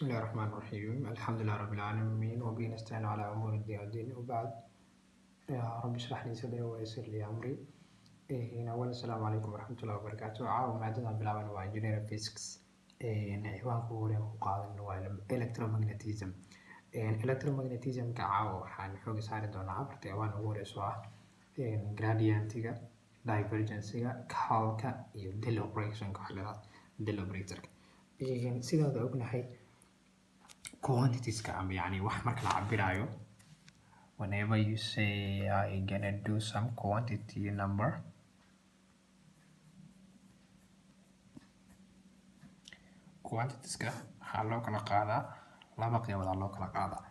بسم الله الرحمن الرحيم الحمد لله رب العالمين وبه نستعين على أمور الدين والدين وبعد يا رب اشرح لي صدري ويسر لي أمري أولا السلام عليكم ورحمة الله وبركاته عاو مادة بالعمل waa engineering physics ciwaanka ugu horeeya ku qaadan waa electromagnetism electromagnetism-ka caawa waxaan xooga saari doonaa afarta ciwaan ugu horeyso ah gradientiga divergence-ga curl-ka iyo del operationka waxa la yiraahdo del operator-ka sidaad ognahay quantitiska ama yani wax marka la cabirayo whenever you say I gonna do some quantity number quantitieska waxaa loo kala qaadaa laba qeybood loo kala qaadaa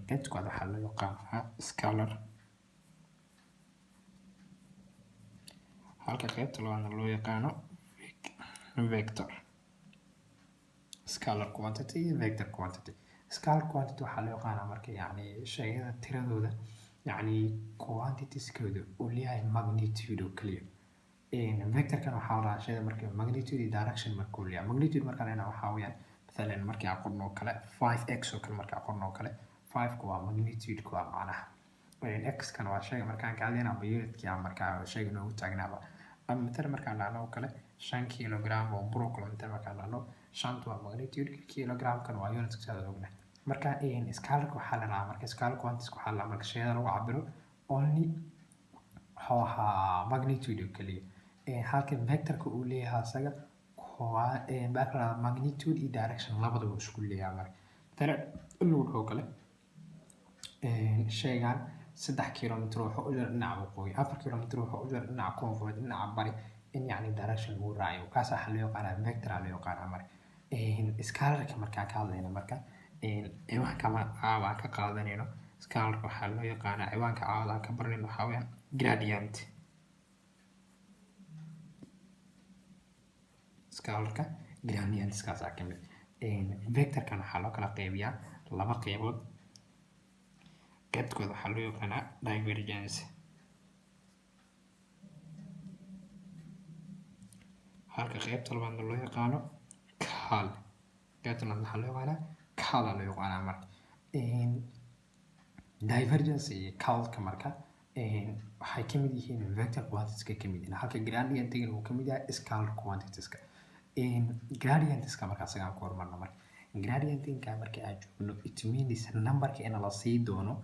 qaybta koowaad waxaa loo yaqaanaa scalar halka qaybta labaadna loo yaqaano vector scalar quantity iyo vector quantity scalar quantity waxaa loo yaqaanaa marka yani shayada tiradooda yani quantitieskooda uu leeyahay magnitude oo kaliya vectorkan waxaa la rahaa shayada marka magnitude iyo direction markuu leeyahay magnitude marka leena waxaa weeyaan مثلا markii aan qorno kale 5x oo kale markii aan qorno kale 5 waa magnitude ku macnaha x kan waa shayga markaan ka hadlayna ama unit-kii aan markaa shayga noogu taagnaaba ama مثلا markaan dhahno kale 5 kilogram oo broccoli مثلا markaan dhahno 5 waa magnitude kilogram kan waa unit ka ognahay marka scalar waxaa la rahaa marka scalar quantities waxaa la marka shayada lagu cabiro only waxa magnitude oo kaliya halka vector-ka uu leeyahay asaga background magnitude iyo direction labadaba isku leeyahay marka tare inuu dhaho kale shaygan 3 kilomitir wuxuu u jira dhinaca waqooyi 4 kilomitir wuxuu u jira dhinaca koonfureed dhinaca bari in yani direction uu raacayo kaas waxa loo yaqaanaa vector loo yaqaanaa marka scalarka marka ka hadlayna marka ciwaanka aan ka qaadanayno scalarka waxaa loo yaqaanaa ciwaanka aan ka baranayno waxa weeyaan gradient scalarka gradientskaas ka mid vectorkan waxaa loo kala qeybiyaa laba qeybood qaybtooda waxaa loo yaqaanaa divergence halka qaybta labaadna loo yaqaano curl qaybta labaad waxaa loo yaqaanaa curl loo yaqaanaa marka divergence iyo curl-ka marka waxay ka mid yihiin vector quantitieska ka mid yihiin halka gradientiga uu ka mid yahay scalar quantitieska gradientiska marka asagaan ku hormarno marka gradientinka marka aad joogno it means numberka in la sii doono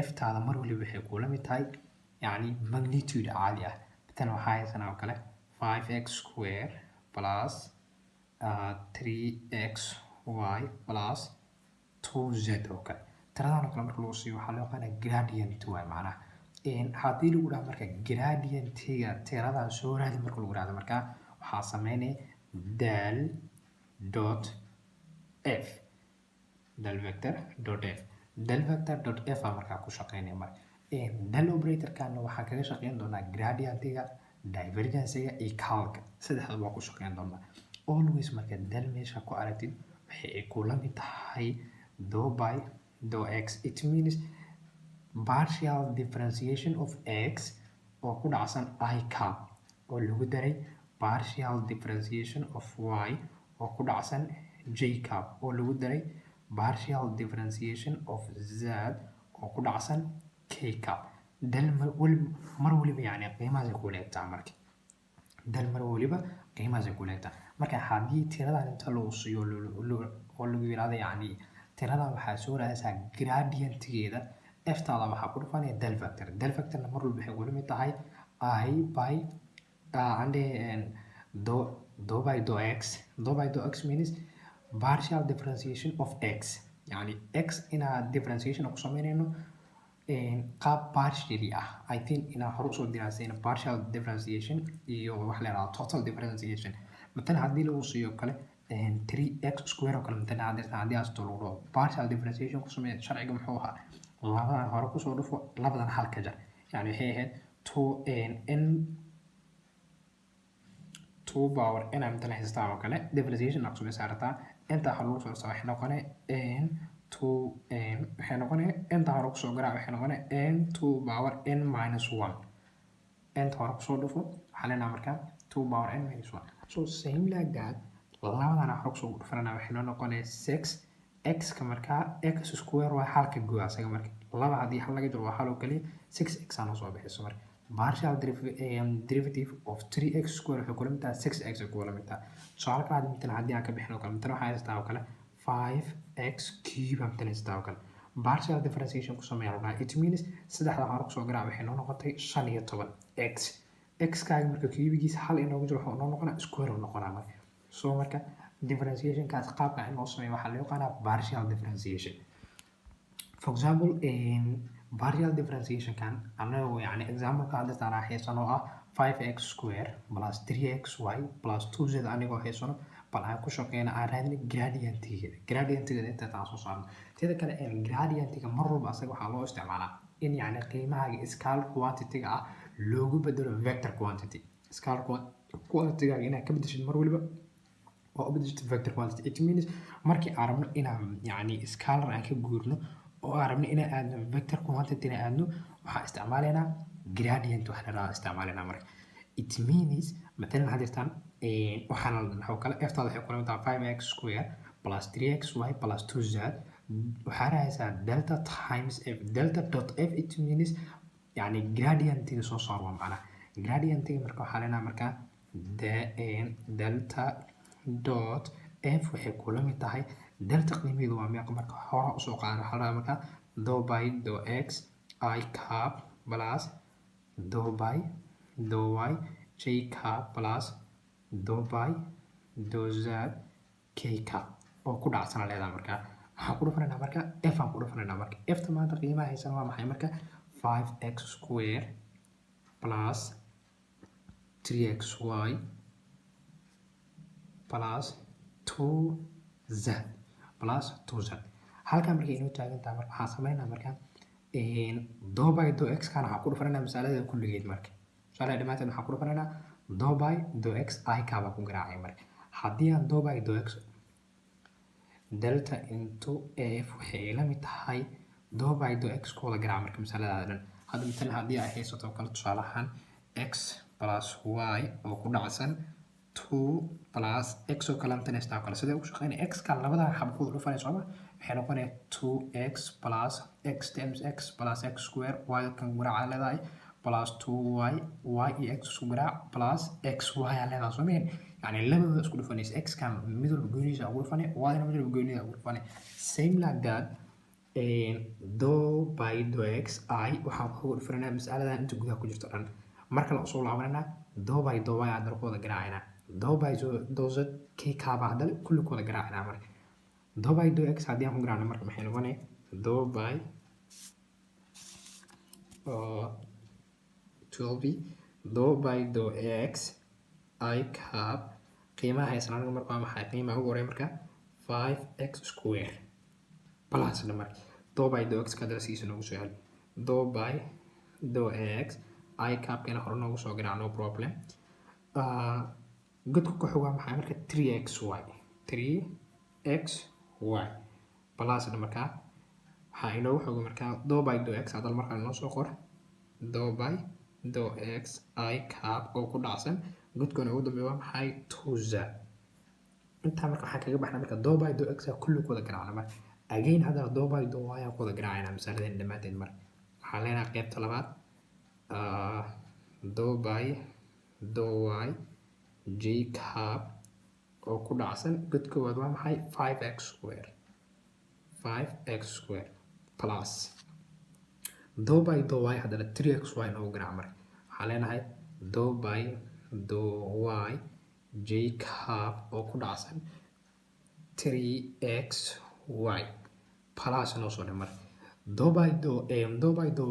f taada mar waliba waxay kula mid tahay yani magnitude caadi ah tan waxaa haysanaa oo kale 5x square plus 3xy plus 2z oo kale tiradan oo kale marka lagu siiyo waxaa loo yaqaanaa gradient waay macnaha haddii lagu dhaho marka gradientiga tiradan soo raadi marka lagu dhahdo marka waxaa sameynaya del dot f del vector dot f del vector dot f markaa ku shaqeynaya marka del operator-kana waxaa kaga shaqeyn doonaa gradientiga divergence-ga iyo curl-ka saddexda waa ku shaqeyn doonaa always marka del meesha ku aragtid waxay kula mid tahay do by do x it means partial differentiation of x oo ku dhacsan I cap oo lagu daray partial differentiation of y oo ku dhacsan j cap oo lagu daray partial differentiation of z oo ku dhacsan k cap del mar waliba yani qiimahaas ay ku leegtaa marka del mar waliba qiimahaas ay ku leegtaa marka haddii tiradan inta loo siiyo oo lagu yiraahdo yani tiradan waxaa soo raadaysaa gradientigeeda f taada waxaa ku dhufanaya del vectorna mar walba waxay kula mid tahay I by do by do x means partial differentiation of x يعني x inaa differentiation ku sameynayno qaab partially ah I think inaa hore usoo diraasayna partial differentiation iyo wax la yiraahdo total differentiation مثلا haddii lagu siiyo kale 3x square oo kale مثلا haddii aas lagu dhaho partial differentiation ku sameeya sharciga muxuu ahaa labadan hore kusoo dhufo labadan hal ka jar yani waxay ahayd 2 power n مثلا haystaa oo kale differentiation aqso saartaa inta hal lagu soo waxay noqonay n 2 waxay noqonay inta hore kusoo garaa waxay noqonay n 2 power n minus 1 inta hore kusoo dhufo waxaa leenahay markaa 2 power n minus 1 so same like that labadan aan xog soo dhufanana waxay noo noqonaysaa 6 x ka markaa x square waa halka gooy asaga marka laba hadii hal laga jiro waa hal oo kaliya 6x aan soo bixiso marka partial derivative of 3x square waxay kula mid tahay 6x ay kula mid tahay su'aal kale haddii aan ka bixino kale midna waxay haystaa oo kale 5x cube aan haystaa oo kale partial differentiation ku sameeyaa it means saddexda hore soo garaac waxay noo noqotay 15x x kaaga marka cubigiisa hal inoogu jiro wuxuu noo noqonaa square uu noqonaa marka so marka differentiation kaas qaabka in loo sameeyo waxaa loo yaqaanaa partial differentiation for example partial differentiation kan anagu yani example ka hadda taana haysano ah 5x square plus 3xy plus 2z anigoo haysano bal aan ku shaqeyna aan raadin gradientiga inta taas soo saarno sida kale gradientiga mar walba asaga waxaa loo isticmaalaa in yani qiimaha scalar quantity-ga ah loogu bedelo vector quantity scalar quantity-ga inaad ka bedeshid mar waliba oo bedeshid vector quantity it means markii aan rabno inaan yani scalar aan ka guurno oo aan rabno inaan aadno vector quantity inaan aadno waxaan isticmaalaynaa gradient waxaan rabaa isticmaalaynaa marka it means مثلا هذا waxaan waxa kale f taada waxay ku leedahay 5x square plus 3xy plus 2z waxaa raaysaa delta times f delta dot f it means يعني gradientiga soo saar waa macna gradientiga marka waxaa leenahay marka delta dot f waxay ku la mid tahay delta qiimaheedu waa meeqa marka hore u soo qaadan waxaa leenahay marka do by do x I cap plus do by do y j cap plus do by do z k cap oo ku dhacsana leedahay marka waxaan ku dhufanayna marka f aan ku dhufanayna marka f ta maanta qiimaha haysan waa maxay marka 5x square plus 3xy plus 2z plus 2z halkan marka inuu taagan tahay marka waxaan sameynaa marka do by do x kana waxaan ku dhufanayna mas'alada kulligeed marka su'aalaha dhamaanteed waxaan ku dhufanayna do by do x I kaaba ku garaacay marka haddii aan do by do x delta into f waxay la mid tahay do by do x kooda garaac marka masalada dhan hadda midna haddii ay haysato kala tusaale ahaan x plus y oo ku dhacsan 2 plus x oo kala tanaysta kala sidee ugu shaqeynaa x ka labada xab ku dhufanayso ama waxay noqonaysaa 2x plus x times x plus x square y kan garaac leedahay plus 2y y iyo x isku garaac plus xy leedahay soo meen يعني labada isku dhufanaysa x kan mid walba gooniisa ugu dhufanay y na mid walba gooniisa ugu dhufanay same like that do by do x I waxaan ku dhufanaa mas'aladan inta gudaha ku jirto dhan marka la soo laabanayna do by do y aad kooda garaacayna do by do z k ka baadal kulli kooda garaacayna marka do by do x haddii aan ku garaacno marka maxay noqonay do by 12 do by do x I cap qiimaha haysan aniga marka waa maxay qiimaha ugu horeeya marka 5x square plus marka do by do x ka darasiisa noogu soo hel do by do x I cap kana hore noogu soo garaac no problem godku ku xiga maxay marka 3xy 3xy plus marka waxa inoo xoog marka do by do x hadal marka noo soo qor do by do x I cap oo ku dhacsan godkuna ugu dambeeya waa maxay 2z inta marka waxaan kaga baxnaa marka do by do x kulli kooda garaacna marka again hada do by do y aan kooda garaacayna masaladan dhammaanteed marka waxaan leenahay qaybta labaad do by do y j cap oo ku dhacsan godkooda waa maxay 5x square 5x square plus do by do y hadana 3xy noogu garaac marka waxaan leenahay do by do y j cap oo ku dhacsan 3xy plus noo soo dhimar do by do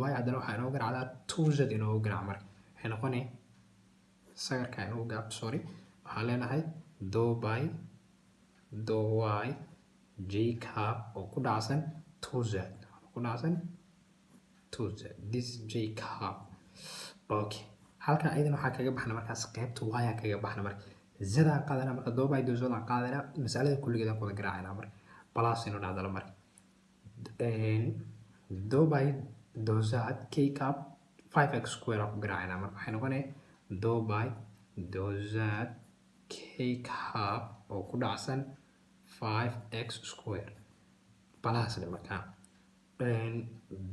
y hadana waxaa inoo garaacdaa 2z inoogu garaac marka waxay noqonay sagarka inoogu gaab sorry waxaan leenahay do by do y j cap oo ku dhacsan 2z ku dhacsan 2z this j cap okay halkan ayadana waxaa kaga baxna markaas qaybta y kaga baxna marka zada qaadana marka do by do z qaadana mas'alada kulligeeda ku wada garaacayna marka plus inuu dhacdo marka do by do z k cap 5x square ku garaacayna marka waxay noqonaysaa do by do z k cap oo ku dhacsan 5x square plus le markaa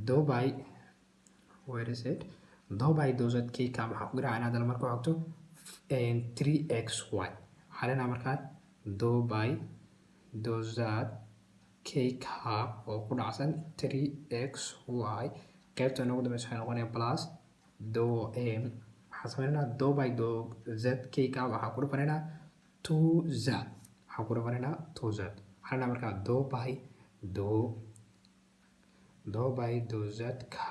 dou by where is it dou by dou z k ka waxaa ku garaacayna hadana marka xogto 3xy waxaa leenahay markaa dou by dou z k ka oo ku dhacsan 3xy qaybta noogu dambaysa waxay noqonaya plus dou waxaan sameynaa dou by dou z k ka waxaa ku dhufanaynaa 2z waxaan ku dhufanaynaa 2z waxaa leenahay markaa dou by dou z ka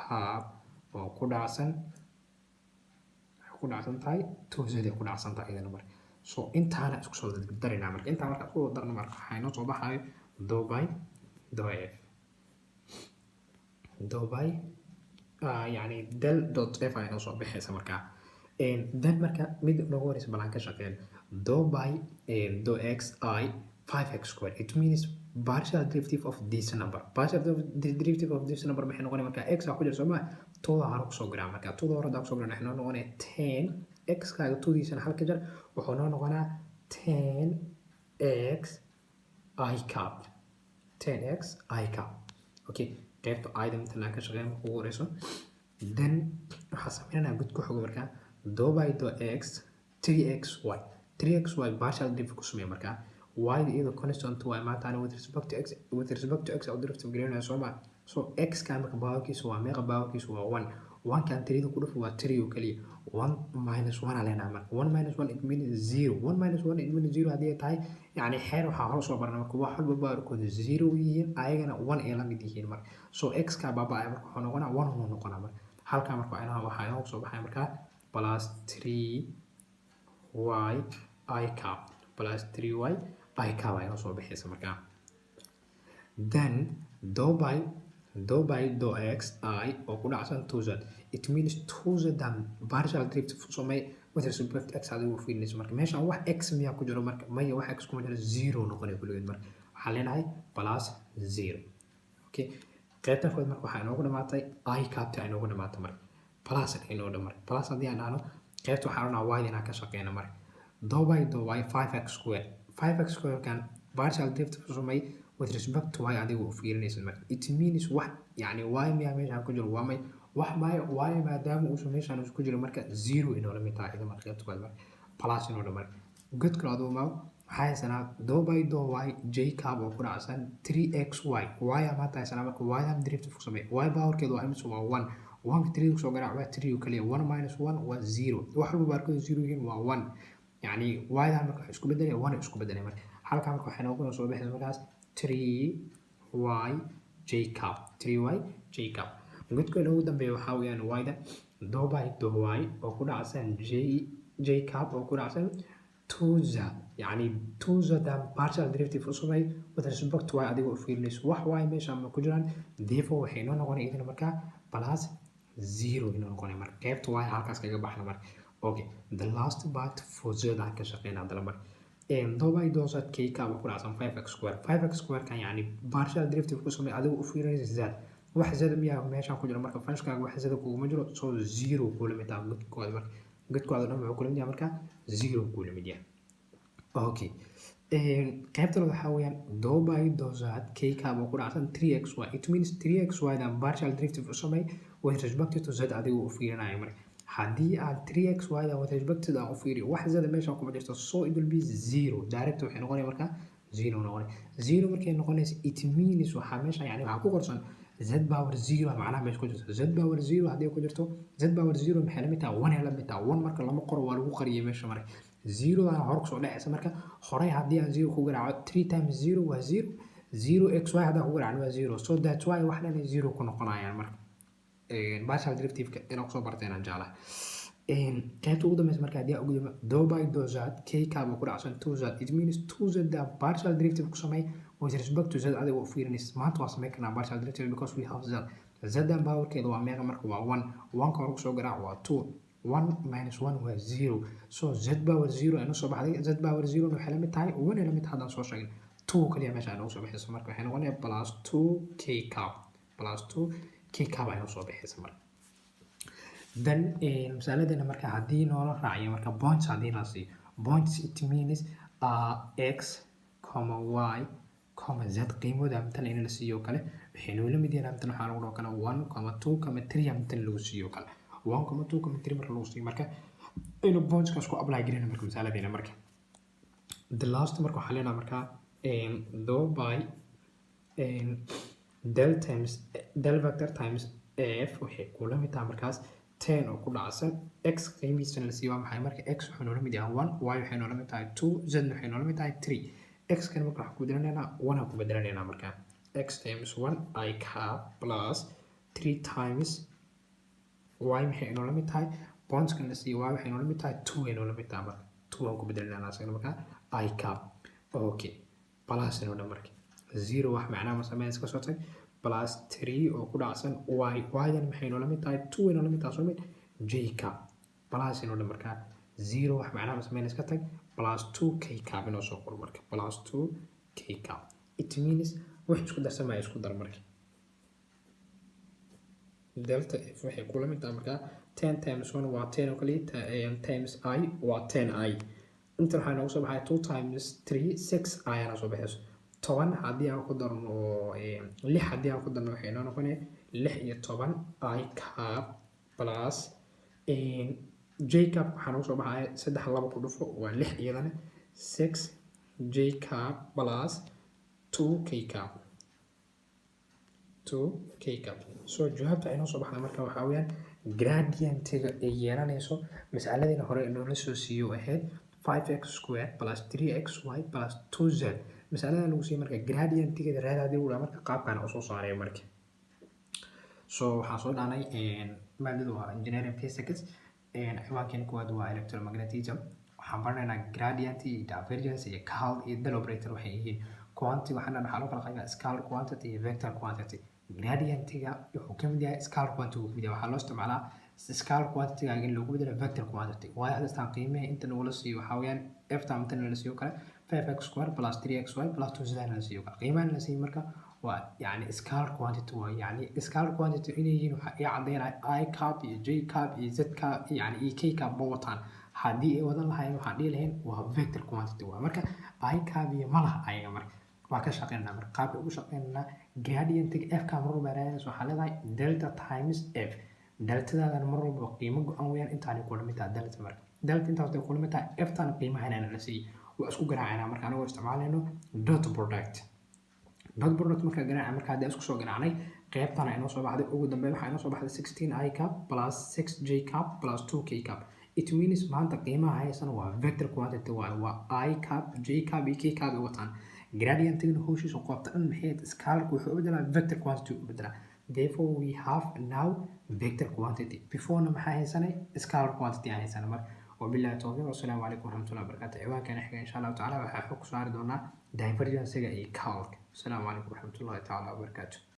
oo ku dhacsan tahay 2z ay ku dhacsan tahay idana marka so intaana isku soo dardarinaa marka intaa marka isku darno marka waxaa inoo soo baxayo dou by dou f dou by يعني del dot f ay noo soo baxaysa marka then marka mid noogu horeysa balaan ka shaqeyn dou by dou x I 5x square it means partial derivative of this number partial derivative of this number maxay noqonaya marka x ku jira soo ma tooda hore ku soo garaa marka tooda hore ku soo garaa waxay noqonaya 10 x kaaga toodiisana halka jar wuxuu noo noqonaa 10x I cap 10x I cap okay qaybta item tan ka shaqeyn ugu horeyso then waxaa sameynaa gud ku xogo marka dou by dou x 3xy partial derivative ku sameeyo marka y iyadoo constant y maanta with respect to x oo derivative gareynaya soo ma so x ka marka powerkiisu waa meeqa powerkiisu waa 1 1 kan 3 ku dhufo waa 3 oo kaliya 1 minus 1 alena marka 1 minus 1 it means 0 1 minus 1 it means 0 hadii tahay yani xeer waxa hore soo barnaa marka wax walba powerkooda 0 yihiin ayagana 1 ay la mid yihiin marka so x ka baba ay marka wuxuu noqonaa 1 uu noqonaa marka halka marka waxa inoo soo baxay marka plus 3y I cap plus 3y I cap ay soo baxaysa marka then dou by dou x I oo ku dhacsan 2z it means 2z dan partial derivative samay with respect to x adigu fiirinayso marka meeshan wax x miyaa ku jiro marka maya wax x kuma jiro 0 noqonay kulligeed marka waxaa leenahay plus 0 okay qaybta kood marka waxaa inoogu dhamaatay I cap ay inoogu dhamaatay marka plus ay inoo dhamar plus haddii aan dhahno qaybta waxaa rabnaa y inaan ka shaqeyno marka dou by dou y 5x square 5x square kan partial derivative samay with respect to y adigu fiirinayso marka it means wax yani y miyaa meeshan ku jiro waa may wax y maadaama uu meeshan isku jiro marka 0 inoo la mid tahay idan marka qaybta kood marka plus inoo dhamar good kala aduu ma waxaa haysanaa dou by dou y j cap oo ku dhacsan 3xy y ama haysanaa marka y dan derivative ku samay y powerkeedu waa imisa waa 1 1 3 soo garaa waa 3 oo kaliya 1 minus 1 waa 0 wax walba baarkooda 0 yihiin waa 1 يعني y dan marka isku bedelay 1 isku bedelay marka halka marka waxay noogu soo baxaysaa markaas 3y j cap 3y j cap gudka ugu dambeeya waxa weeyaan y da dou by dou y oo ku dhacsan j cap oo ku dhacsan 2z يعني 2z dan partial derivative u samay with respect to y adigu fiirinayso wax y meesha ma ku jiraan therefore waxay noo noqonaysaa idin marka plus 0 inoo noqonay marka qaybta y halkaas kaga baxna marka okay the last part for z aan ka shaqeynaa dala marka dou by dou z k ka ku dhacsan 5x square kan yani partial derivative ku samay adigu u fiirinayso z wax z miyaa meesha ku jiro marka function-kaaga wax z kuma jiro so 0 ku la mid ah gudkooda marka gudkooda dhan wuxuu ku la mid yahay marka 0 ku la mid yahay okay qaybtan waxaa weeyaan dou by dou z k ka ku dhacsan 3xy it means 3xy dan partial derivative u samay with respect to z adigu u fiirinayo marka haddii aad 3xy dan with respect to u fiiriyo wax z meesha kuma jirto so it will be 0 direct waxay noqonaysaa marka 0 noqonay 0 markay noqonaysa it means waxa meesha yani waxa ku qorsan z power 0 macnaha meesha ku jirto z power 0 haddii ku jirto z power 0 maxay la mid tahay 1 la mid tahay 1 marka lama qoro waa lagu qariyay meesha marka 0 dan hor ku soo dhacaysa marka horay haddii aan 0 ku garaaco 3 times 0 waa 0 0xy haddii ku garaaco waa 0 so that's why wax dhan 0 ku noqonayaan marka partial derivative ka inaan kusoo barteen aan jeclahay qaybta ugu dambeysa marka haddii ugu dambeysa dou by dou z k ka ku dhacsan 2z it means 2z da partial derivative ku samay with respect to z adiga u fiirinaysa maanta waa sameyn karnaa partial derivative because we have z z dan powerkeeda waa meeqa marka waa 1 1 ka hor kusoo garaac waa 2 1 minus 1 waa 0 so z power 0 aynu soo baxday z power 0 waxay la mid tahay 1 la mid haddaan soo sheegin 2 kaliya meesha aynu soo baxayso marka waxay noqonaysaa plus 2 k cap plus 2 k cap aynu soo baxayso marka then masaaladana marka haddii noola raaciyo marka points haddii la siiyo points it means x comma y comma z qiimooda amtan in la siiyo kale waxay noola mid yihiin amtan waxaa lagu dhaho kale 1,2,3 amtan lagu siiyo kale 1,2,3 marka lagu siiyo marka aynu pointskaas ku apply gareyna marka masaladeena marka the last marka waxaa leenahay marka though by del vector times f waxay kula mid tahay markaas 10 oo ku dhacsan x qiimihiisana la siiyo waa maxay marka x wuxuu noola mid yahay 1 y waxay noola mid tahay 2 z waxay noola mid tahay 3 x kan marka waxaan ku bedelaneynaa 1 aan ku bedelaneynaa marka x times 1 I cap plus 3 times y maxay noola mid tahay points kan la siiyo y waxay noola mid tahay 2 ay noola mid tahay marka 2 aan ku bedelaneynaa asagana marka I cap okay plus inoo dhan marka 0 wax macnaha ma sameyn iska soo tag plus 3 oo ku dhacsan y y-dan maxay noola mid tahay 2 ay noola mid tahay soo mid j cap plus inoo dhan marka 0 wax macnaha ma sameyn iska tag plus 2 k cap inoo soo qor marka plus 2 k cap it means wax isku darsamaya isku dar marka delta f waxay kula mid tahay marka 10 times 1 waa 10 oo kaliya times I waa 10i inta waxaa noogu soo baxay 2 times 3 6 i ana soo baxayso 10 haddii aan ku darno 6 haddii aan ku darno waxay noo noqonaya 6 iyo 10 I cap plus j cap waxaa noogu soo baxaya 3 2 ku dhufo waa 6 iyadana 6 j cap plus 2 k cap 2 k cap so jawaabta ay noo soo baxda marka waxaa weeyaan gradientiga ay yeelanayso mas'aladeena hore inoola soo siiyo ahayd 5x squared plus 3xy plus 2z mas'alada lagu siiyay marka gradientigeeda raadadii uu marka qaabkan u soo saaray marka so waxaa soo dhaanay maadadu waa engineering physics ciwaankan kuwaad waa electromagnetism waxaan baranaynaa gradient iyo divergence iyo curl iyo del operator waxay yihiin quantity waxaana waxaa loo kala qaybaa scalar quantity iyo vector quantity gradientiga wuxuu ka mid yahay scalar quantity uu ka mid yahay waxaa loo isticmaalaa scalar quantity in lagu bedelo vector quantity waayo hadda qiimaha inta nagula siiyo waxaa weeyaan f ta inta la siiyo kale 5x square plus 3xy plus 2z la siiyo kale qiimaha la siiyo marka waa yani scalar quantity waa yani scalar quantity inay yihiin waxa ay cadeynaya I cap iyo j cap iyo z cap yani iyo k cap ba wataan haddii ay wadan lahayn waxaan dhihi lahayn waa vector quantity waa marka I cap iyo ma laha ayaga marka waa ka shaqeynaa marka qaabka ugu shaqeynaa gradientiga f ka mar walba raadinayso waxaa leedahay delta times f deltadaadan mar walba qiimo go-an weeyaan intaani kula mid tahay delta marka delta intaas ay kula mid tahay f tan qiimahan la siiyey waa isku garaacayna marka anagoo isticmaalayno dot product marka garaaca marka hadda isku soo garaacnay qaybtan ay noo soo baxday ugu dambeyn waxa inoo soo baxday 16 I cap plus 6 j cap plus 2 k cap it means maanta qiimaha haysan waa vector quantity waa I cap j cap iyo k cap ay wataan gradientigana howshiisa qoobta dhan maxay scalarku wuxuu u bedelaa vector quantity u bedelaa therefore we have now vector quantity before na maxaa haysanay scalar quantity aan haysanay marka wabillahi tawfiiq wasalaamu calaykum waraxmatullahi wabarakaatu ciwaankan xiga insha allahu tacaala waxaa xog ku saari doonaa divergence iyo curl. Assalamu calaykum waraxmatullahi tacaala wabarakaatu.